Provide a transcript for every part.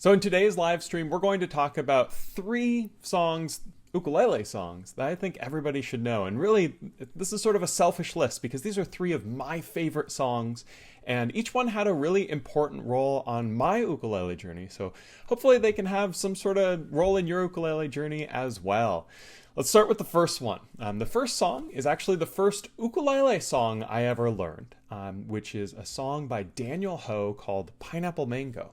So in today's live stream, we're going to talk about three songs, ukulele songs, that I think everybody should know. And really, this is sort of a selfish list because these are three of my favorite songs, and each one had a really important role on my ukulele journey. So hopefully they can have some sort of role in your ukulele journey as well. Let's start with the first one. The first song is actually the first ukulele song I ever learned, which is a song by Daniel Ho called Pineapple Mango.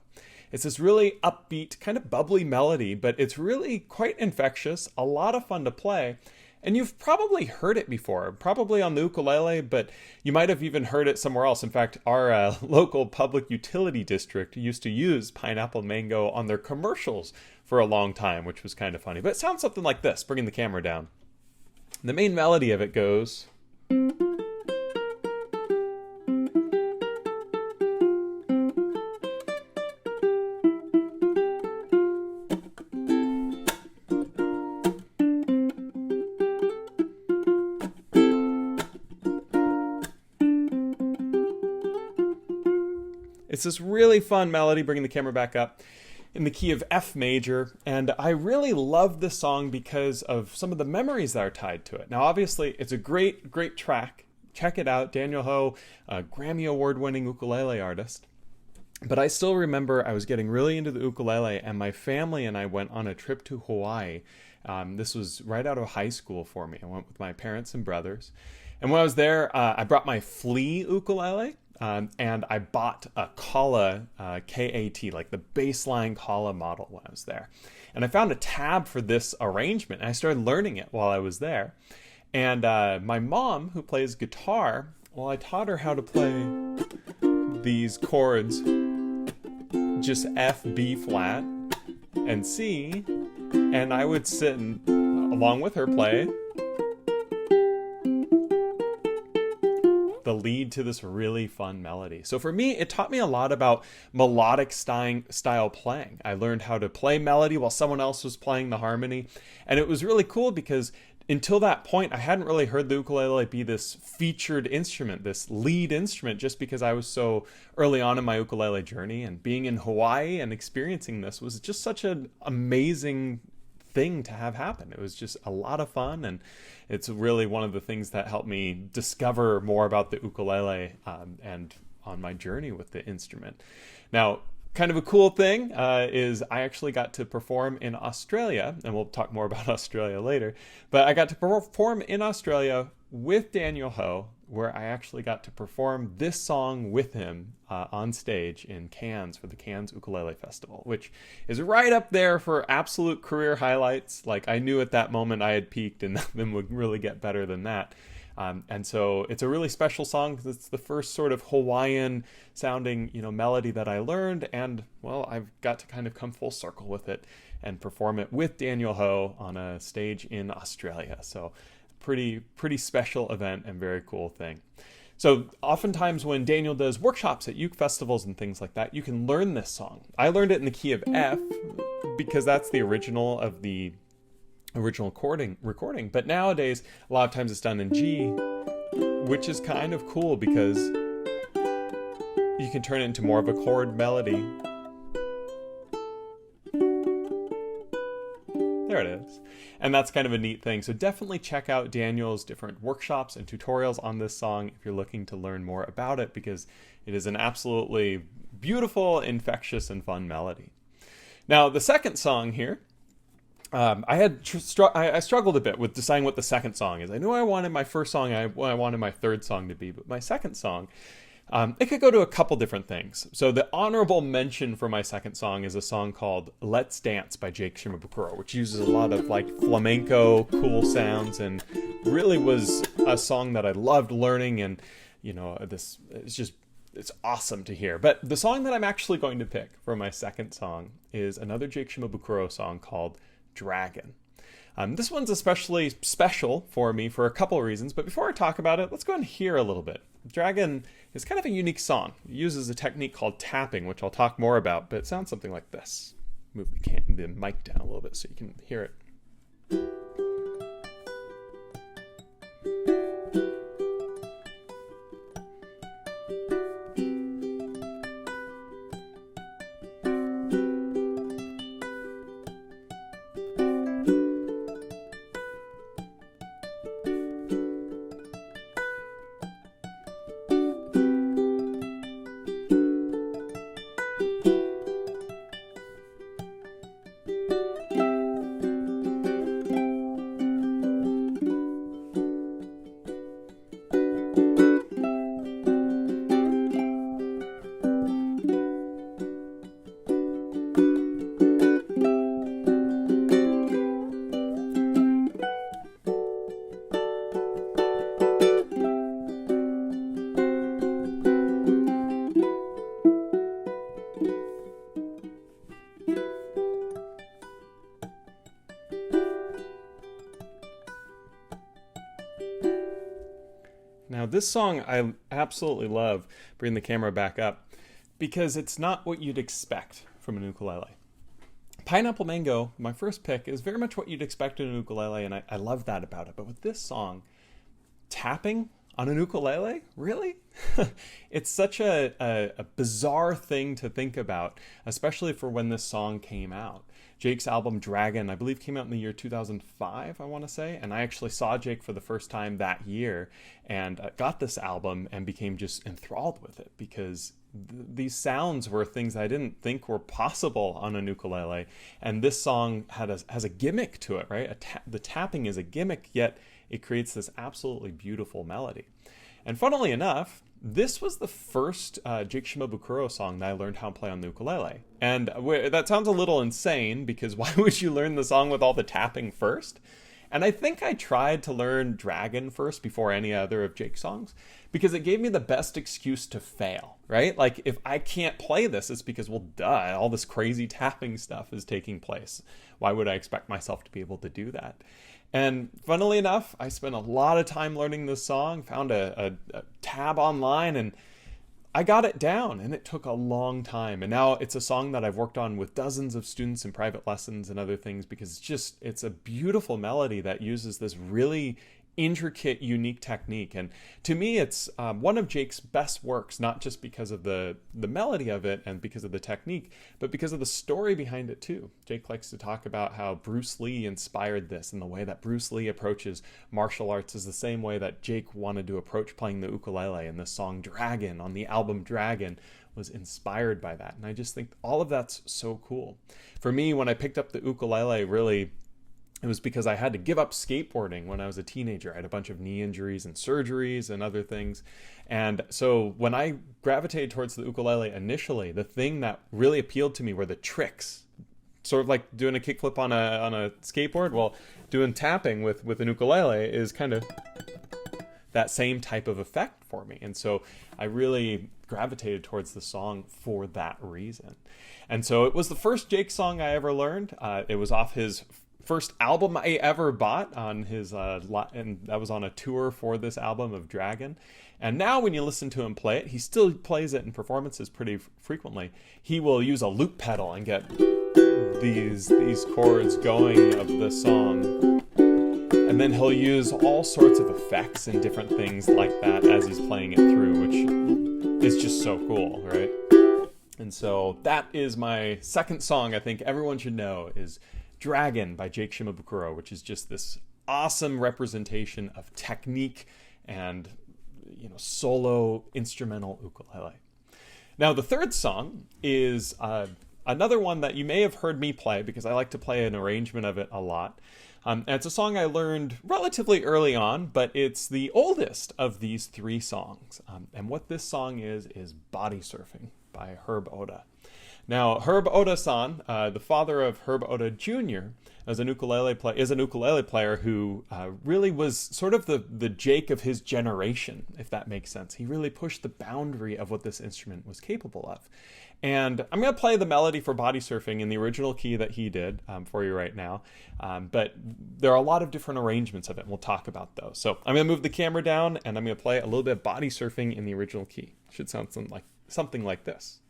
It's this really upbeat, kind of bubbly melody, but it's really quite infectious, a lot of fun to play. And you've probably heard it before, probably on the ukulele, but you might have even heard it somewhere else. In fact, our local public utility district used to use Pineapple Mango on their commercials for a long time, which was kind of funny. But it sounds something like this, bringing the camera down. The main melody of it goes... It's this really fun melody, bringing the camera back up, in the key of F major, and I really love this song because of some of the memories that are tied to it. Now, obviously, it's a great, great track. Check it out. Daniel Ho, a Grammy Award-winning ukulele artist. But I still remember I was getting really into the ukulele, and my family and I went on a trip to Hawaii. This was right out of high school for me. I went with my parents and brothers. And when I was there, I brought my flea ukulele. And I bought a Kala KAT, like the baseline Kala model when I was there. And I found a tab for this arrangement, and I started learning it while I was there. And my mom, who plays guitar, well, I taught her how to play these chords, just F, B flat, and C. And I would sit and, along with her, play the lead to this really fun melody. So for me, it taught me a lot about melodic style playing. I learned how to play melody while someone else was playing the harmony. And it was really cool because until that point, I hadn't really heard the ukulele be this featured instrument, this lead instrument, just because I was so early on in my ukulele journey. And being in Hawaii and experiencing this was just such an amazing thing to have happen. It was just a lot of fun, and it's really one of the things that helped me discover more about the ukulele and on my journey with the instrument. Now, kind of a cool thing is I actually got to perform in Australia, and we'll talk more about Australia later, but I got to perform in Australia with Daniel Ho, where I actually got to perform this song with him on stage in Cairns for the Cairns Ukulele Festival, which is right up there for absolute career highlights. Like, I knew at that moment I had peaked and nothing would really get better than that. And so it's a really special song because it's the first sort of Hawaiian sounding, melody that I learned. And, well, I've got to kind of come full circle with it and perform it with Daniel Ho on a stage in Australia. So pretty special event and very cool thing. So oftentimes when Daniel does workshops at uke festivals and things like that, you can learn this song. I learned it in the key of F because that's the original of the original recording. But nowadays, a lot of times it's done in G, which is kind of cool because you can turn it into more of a chord melody. There it is. And that's kind of a neat thing. So definitely check out Daniel's different workshops and tutorials on this song if you're looking to learn more about it, because it is an absolutely beautiful, infectious, and fun melody. Now, the second song here, I struggled a bit with deciding what the second song is. I knew I wanted my first song, I wanted my third song to be, but my second song, it could go to a couple different things. So the honorable mention for my second song is a song called Let's Dance by Jake Shimabukuro, which uses a lot of like flamenco cool sounds and really was a song that I loved learning, and it's awesome to hear. But the song that I'm actually going to pick for my second song is another Jake Shimabukuro song called Dragon. This one's especially special for me for a couple of reasons, but before I talk about it, let's go and hear a little bit. Dragon is kind of a unique song. It uses a technique called tapping, which I'll talk more about, but it sounds something like this. Move the mic down a little bit so you can hear it. this song I absolutely love. Bring the camera back up because it's not what you'd expect from an ukulele. Pineapple Mango, my first pick, is very much what you'd expect in an ukulele, and I love that about it. But with this song, tapping on an ukulele? Really? It's such a bizarre thing to think about, especially for when this song came out. Jake's album Dragon, I believe, came out in the year 2005, I want to say. And I actually saw Jake for the first time that year and got this album and became just enthralled with it because these sounds were things I didn't think were possible on an ukulele. And this song has a gimmick to it, right? The tapping is a gimmick, yet it creates this absolutely beautiful melody. And funnily enough, this was the first Jake Shimabukuro song that I learned how to play on the ukulele. And that sounds a little insane because why would you learn the song with all the tapping first? And I think I tried to learn Dragon first before any other of Jake's songs because it gave me the best excuse to fail, right? Like if I can't play this, it's because, well, duh, all this crazy tapping stuff is taking place. Why would I expect myself to be able to do that? And funnily enough, I spent a lot of time learning this song, found a tab online, and I got it down, and it took a long time. And now it's a song that I've worked on with dozens of students in private lessons and other things because it's a beautiful melody that uses this really intricate, unique technique. And to me, it's one of Jake's best works, not just because of the melody of it and because of the technique, but because of the story behind it too. Jake likes to talk about how Bruce Lee inspired this, and the way that Bruce Lee approaches martial arts is the same way that Jake wanted to approach playing the ukulele, and the song Dragon on the album Dragon was inspired by that. And I just think all of that's so cool. For me, when I picked up the ukulele, really, it was because I had to give up skateboarding when I was a teenager. I had a bunch of knee injuries and surgeries and other things. And so when I gravitated towards the ukulele initially, the thing that really appealed to me were the tricks. Sort of like doing a kickflip on a skateboard. Well, doing tapping with an ukulele is kind of that same type of effect for me. And so I really gravitated towards the song for that reason. And so it was the first Jake song I ever learned. It was off his first album I ever bought on his, and that was on a tour for this album of Dragon. And now when you listen to him play it, he still plays it in performances pretty frequently. He will use a loop pedal and get these chords going of the song. And then he'll use all sorts of effects and different things like that as he's playing it through, which is just so cool, right? And so that is my second song I think everyone should know is Dragon by Jake Shimabukuro, which is just this awesome representation of technique and, solo instrumental ukulele. Now, the third song is another one that you may have heard me play because I like to play an arrangement of it a lot. And it's a song I learned relatively early on, but it's the oldest of these three songs. And what this song is Body Surfing by Herb Oda. Now, Herb Oda-san, the father of Herb Oda Jr., is an ukulele player who really was sort of the Jake of his generation, if that makes sense. He really pushed the boundary of what this instrument was capable of. And I'm going to play the melody for Body Surfing in the original key that he did for you right now. But there are a lot of different arrangements of it, and we'll talk about those. So I'm going to move the camera down, and I'm going to play a little bit of Body Surfing in the original key. It should sound something like this.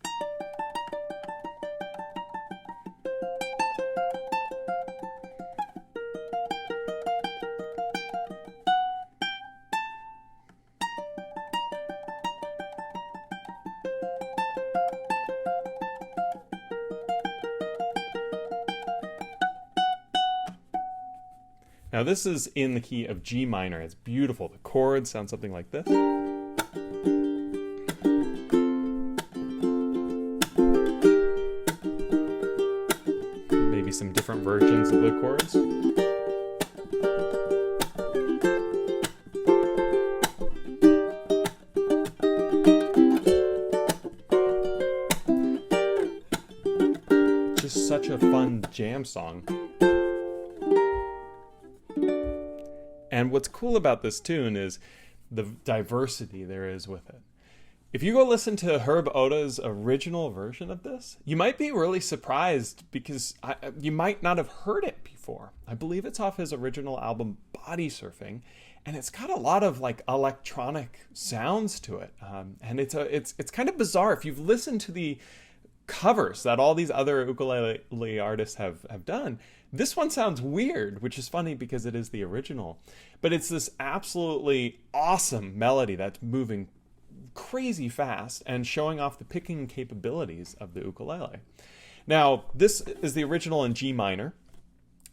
Now this is in the key of G minor. It's beautiful. The chords sound something like this. Maybe some different versions of the chords. Just such a fun jam song. And what's cool about this tune is the diversity there is with it. If you go listen to Herb Oda's original version of this, you might be really surprised because you might not have heard it before. I believe it's off his original album, Body Surfing. and it's got a lot of like electronic sounds to it, and it's kind of bizarre if you've listened to the covers that all these other ukulele artists have done. This one sounds weird, which is funny because it is the original, but it's this absolutely awesome melody that's moving crazy fast and showing off the picking capabilities of the ukulele. Now, this is the original in G minor.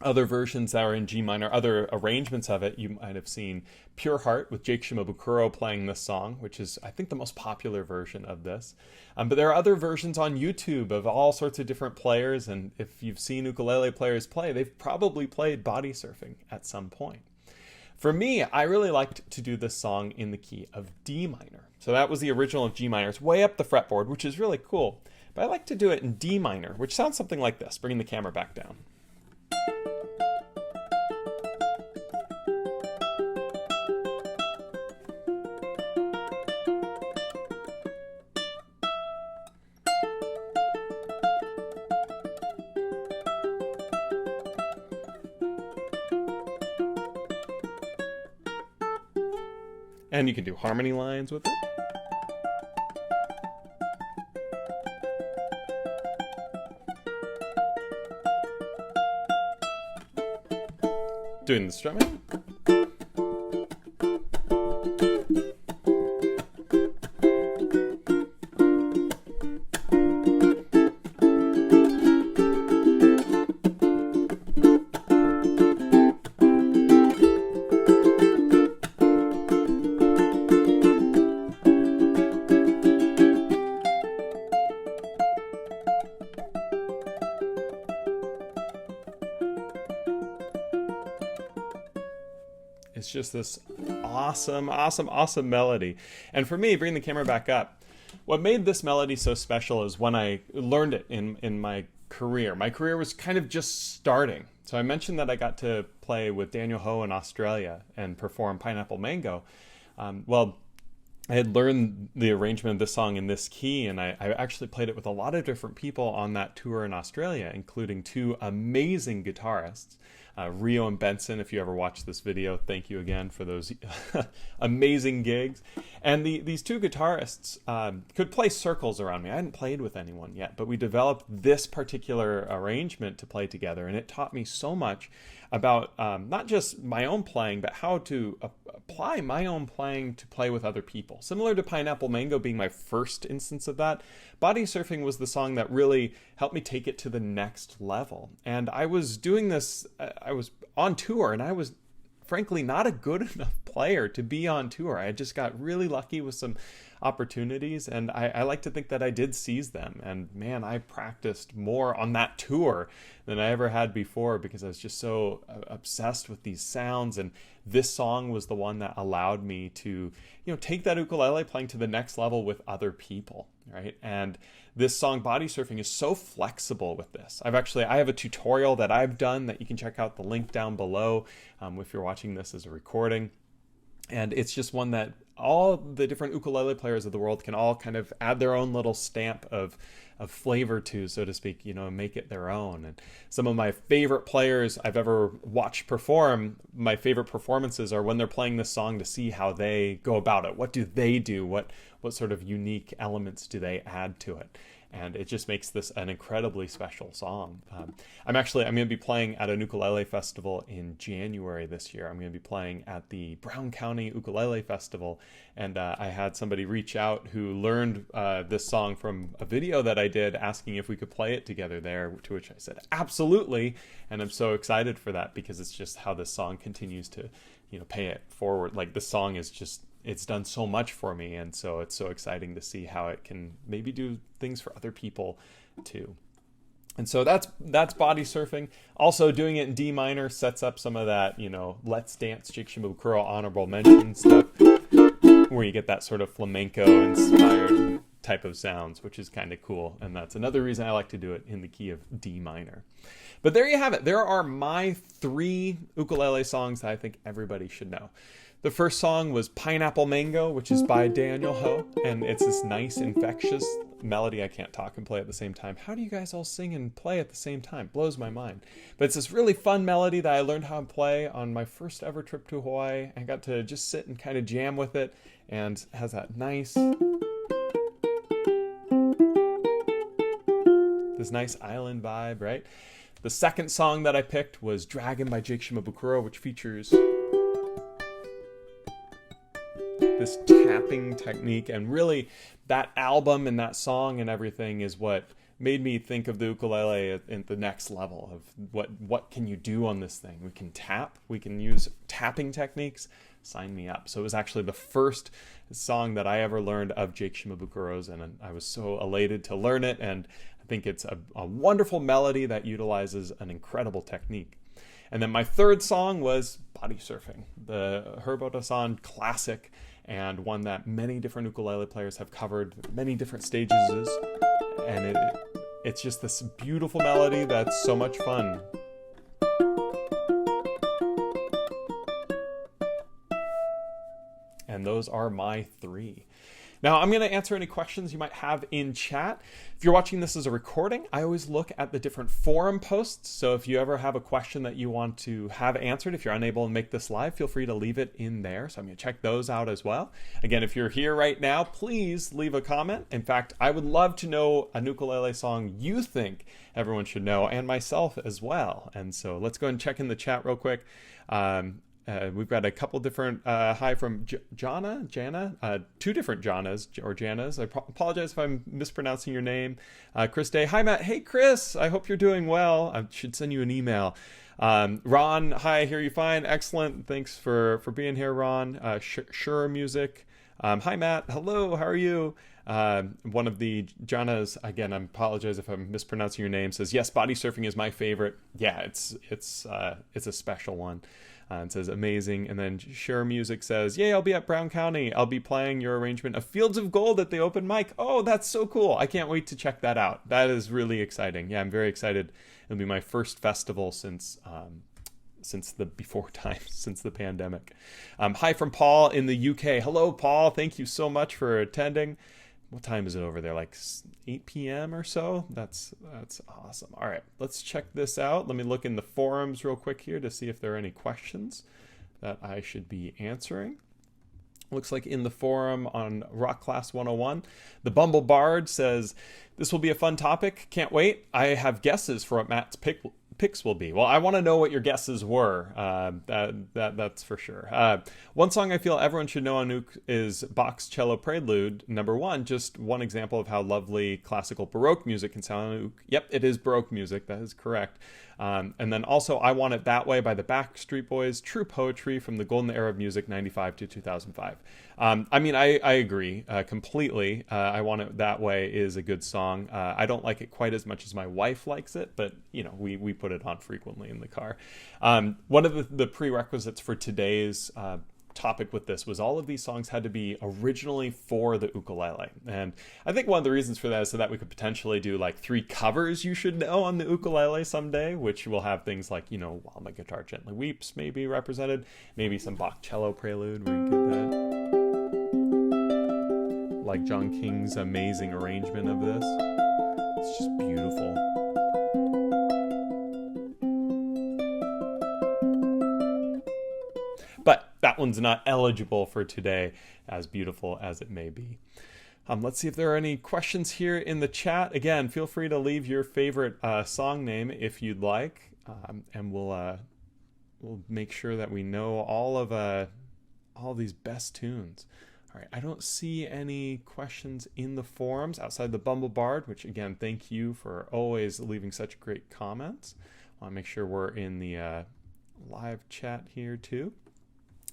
Other versions that are in G minor, other arrangements of it, you might have seen Pure Heart with Jake Shimabukuro playing this song, which is, I think, the most popular version of this. But there are other versions on YouTube of all sorts of different players, and if you've seen ukulele players play, they've probably played body surfing at some point. For me, I really liked to do this song in the key of D minor. So that was the original of G minor. It's way up the fretboard, which is really cool. But I like to do it in D minor, which sounds something like this, bringing the camera back down. And you can do harmony lines with it. Doing the strumming. It's just this awesome, awesome, awesome melody. And for me, bringing the camera back up, what made this melody so special is when I learned it in my career. My career was kind of just starting. So I mentioned that I got to play with Daniel Ho in Australia and perform Pineapple Mango. Well, I had learned the arrangement of this song in this key, and I actually played it with a lot of different people on that tour in Australia, including two amazing guitarists, Rio and Benson. If you ever watched this video, thank you again for those amazing gigs. And these two guitarists could play circles around me. I hadn't played with anyone yet, but we developed this particular arrangement to play together, and it taught me so much about not just my own playing, but how to apply my own playing to play with other people. Similar to Pineapple Mango being my first instance of that, Body Surfing was the song that really helped me take it to the next level. And I was doing this, I was on tour, and I was frankly not a good enough player to be on tour. I just got really lucky with some opportunities, and I like to think that I did seize them. And man, I practiced more on that tour than I ever had before because I was just so obsessed with these sounds. And this song was the one that allowed me to, take that ukulele playing to the next level with other people, right? And this song Body Surfing is so flexible with this. I have a tutorial that I've done that you can check out, the link down below if you're watching this as a recording. And it's just one that all the different ukulele players of the world can all kind of add their own little stamp of flavor to, so to speak, make it their own. And some of my favorite players I've ever watched perform, my favorite performances are when they're playing this song to see how they go about it. What do they do? What sort of unique elements do they add to it? And it just makes this an incredibly special song. I'm going to be playing at an ukulele festival in January this year. I'm going to be playing at the Brown County Ukulele Festival. And I had somebody reach out who learned this song from a video that I did asking if we could play it together there, to which I said, absolutely. And I'm so excited for that because it's just how this song continues to, pay it forward. Like, this song is just, it's done so much for me, and so it's so exciting to see how it can maybe do things for other people too. And so that's Body Surfing. Also, doing it in D minor sets up some of that, Let's Dance, Jake Shimabukuro honorable mention stuff, where you get that sort of flamenco-inspired type of sounds, which is kind of cool. And that's another reason I like to do it in the key of D minor. But there you have it. There are my 3 ukulele songs that I think everybody should know. The first song was Pineapple Mango, which is by Daniel Ho, and it's this nice, infectious melody. I can't talk and play at the same time. How do you guys all sing and play at the same time? Blows my mind. But it's this really fun melody that I learned how to play on my first ever trip to Hawaii. I got to just sit and kind of jam with it, and has that nice, this nice island vibe, right? The second song that I picked was Dragon by Jake Shimabukuro, which features this tapping technique, and really that album and that song and everything is what made me think of the ukulele at the next level of what can you do on this thing. We can tap, we can use tapping techniques, sign me up. So it was actually the first song that I ever learned of Jake Shimabukuro's, and I was so elated to learn it, and I think it's a wonderful melody that utilizes an incredible technique. And then my third song was Body Surfing, the Herb Oda-san classic, and one that many different ukulele players have covered many different stages, and it's just this beautiful melody that's so much fun. And those are my three. Now, I'm going to answer any questions you might have in chat. If you're watching this as a recording, I always look at the different forum posts. So if you ever have a question that you want to have answered, if you're unable to make this live, feel free to leave it in there. So I'm going to check those out as well. Again, if you're here right now, please leave a comment. In fact, I would love to know a ukulele song you think everyone should know, and myself as well. And so let's go and check in the chat real quick. We've got a couple different, hi from Jana, two different Janas or Janas. I apologize if I'm mispronouncing your name. Chris Day, hi Matt, hey Chris, I hope you're doing well. I should send you an email. Ron, hi, I hear you fine, excellent. Thanks for being here, Ron. Sure Music, hi Matt, hello, how are you? One of the Janas, again, I apologize if I'm mispronouncing your name, says, yes, Body Surfing is my favorite. Yeah, it's a special one. It says amazing. And then Sure Music says, yay, I'll be at Brown County. I'll be playing your arrangement of Fields of Gold at the open mic. Oh, that's so cool. I can't wait to check that out. That is really exciting. Yeah, I'm very excited. It'll be my first festival since the before time, since the pandemic. Hi from Paul in the UK. Hello, Paul. Thank you so much for attending. What time is it over there? Like 8 p.m. or so? That's awesome. All right, let's check this out. Let me look in the forums real quick here to see if there are any questions that I should be answering. Looks like in the forum on Rock Class 101, the Bumble Bard says, this will be a fun topic. Can't wait. I have guesses for what Matt's picks will be. Well, I want to know what your guesses were. That's for sure. One song I feel everyone should know on Uke is Bach's Cello Prelude No. 1. Just one example of how lovely classical Baroque music can sound on Uke. Yep, it is Baroque music. That is correct. And then also I Want It That Way by the Backstreet Boys. True poetry from the golden era of music, 95 to 2005. I agree completely. I Want It That Way is a good song. I don't like it quite as much as my wife likes it, but we put it on frequently in the car. One of the prerequisites for today's topic with this was all of these songs had to be originally for the ukulele, and I think one of the reasons for that is so that we could potentially do like 3 covers you should know on the ukulele someday, which will have things like While My Guitar Gently Weeps maybe represented, maybe some Bach Cello Prelude where you get that, like John King's amazing arrangement of this. It's just beautiful. But that one's not eligible for today, as beautiful as it may be. Let's see if there are any questions here in the chat. Again, feel free to leave your favorite song name if you'd like, and we'll make sure that we know all these best tunes. All right, I don't see any questions in the forums outside the Bumble Bard, which again, thank you for always leaving such great comments. I want to make sure we're in the live chat here too.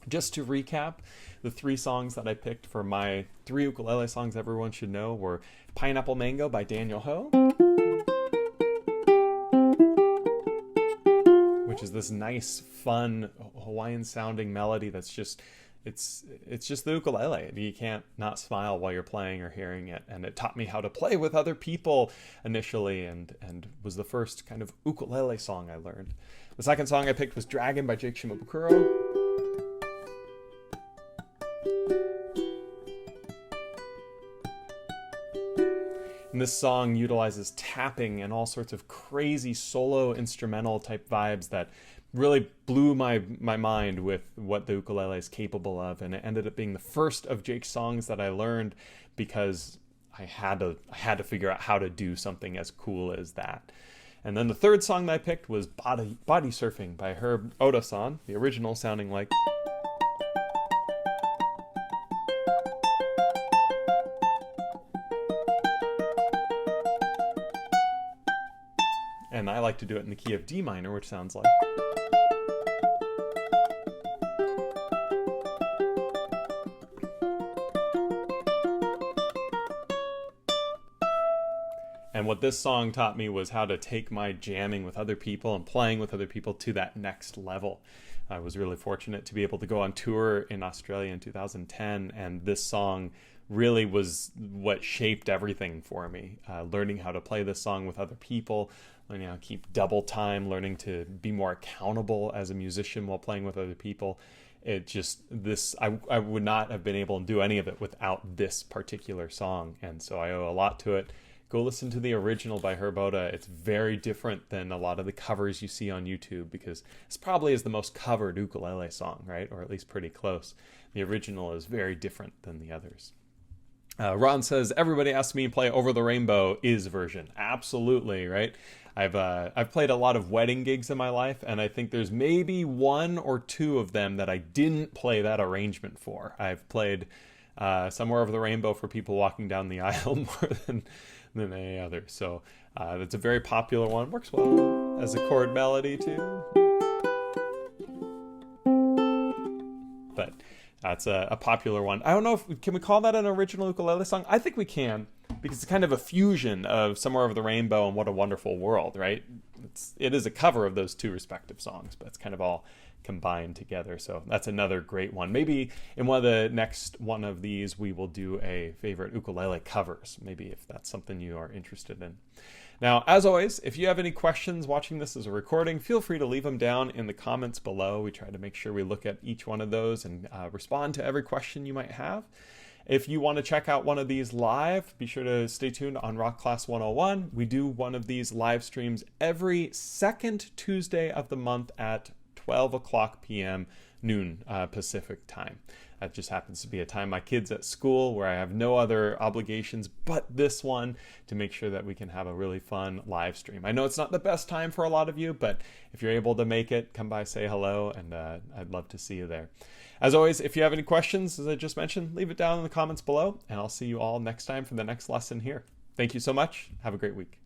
Just to recap, the 3 songs that I picked for my 3 ukulele songs everyone should know were Pineapple Mango by Daniel Ho, which is this nice, fun, Hawaiian-sounding melody that's just, it's just the ukulele. You can't not smile while you're playing or hearing it, and it taught me how to play with other people initially, and was the first kind of ukulele song I learned. The second song I picked was Dragon by Jake Shimabukuro. And this song utilizes tapping and all sorts of crazy solo instrumental type vibes that really blew my mind with what the ukulele is capable of. And it ended up being the first of Jake's songs that I learned because I had to figure out how to do something as cool as that. And then the third song that I picked was Body Surfing by Herb Odasan, the original sounding like... And I like to do it in the key of D minor, which sounds like... And what this song taught me was how to take my jamming with other people and playing with other people to that next level. I was really fortunate to be able to go on tour in Australia in 2010, and this song really was what shaped everything for me. Learning how to play this song with other people, learning how to keep double time, learning to be more accountable as a musician while playing with other people. It just, I would not have been able to do any of it without this particular song, and so I owe a lot to it. Go listen to the original by Herb Oda. It's very different than a lot of the covers you see on YouTube because this probably is the most covered ukulele song, right? Or at least pretty close. The original is very different than the others. Ron says, everybody asks me to play Over the Rainbow is version. Absolutely, right? I've played a lot of wedding gigs in my life, and I think there's maybe one or two of them that I didn't play that arrangement for. I've played Somewhere Over the Rainbow for people walking down the aisle more than any other. So that's a very popular one. Works well as a chord melody too. But that's a popular one. I don't know can we call that an original ukulele song? I think we can, because it's kind of a fusion of Somewhere Over the Rainbow and What a Wonderful World, right? It is a cover of those two respective songs, but it's kind of all combined together. So that's another great one. Maybe in one of the next one of these we will do a favorite ukulele covers, maybe, if that's something you are interested in. Now, as always, if you have any questions watching this as a recording, feel free to leave them down in the comments below. We try to make sure we look at each one of those and respond to every question you might have. If you want to check out one of these live, be sure to stay tuned on Rock Class 101. We do one of these live streams every second Tuesday of the month at 12 o'clock p.m. noon Pacific time. That just happens to be a time my kid's at school where I have no other obligations but this one to make sure that we can have a really fun live stream. I know it's not the best time for a lot of you, but if you're able to make it, come by, say hello, and I'd love to see you there. As always, if you have any questions, as I just mentioned, leave it down in the comments below, and I'll see you all next time for the next lesson here. Thank you so much. Have a great week.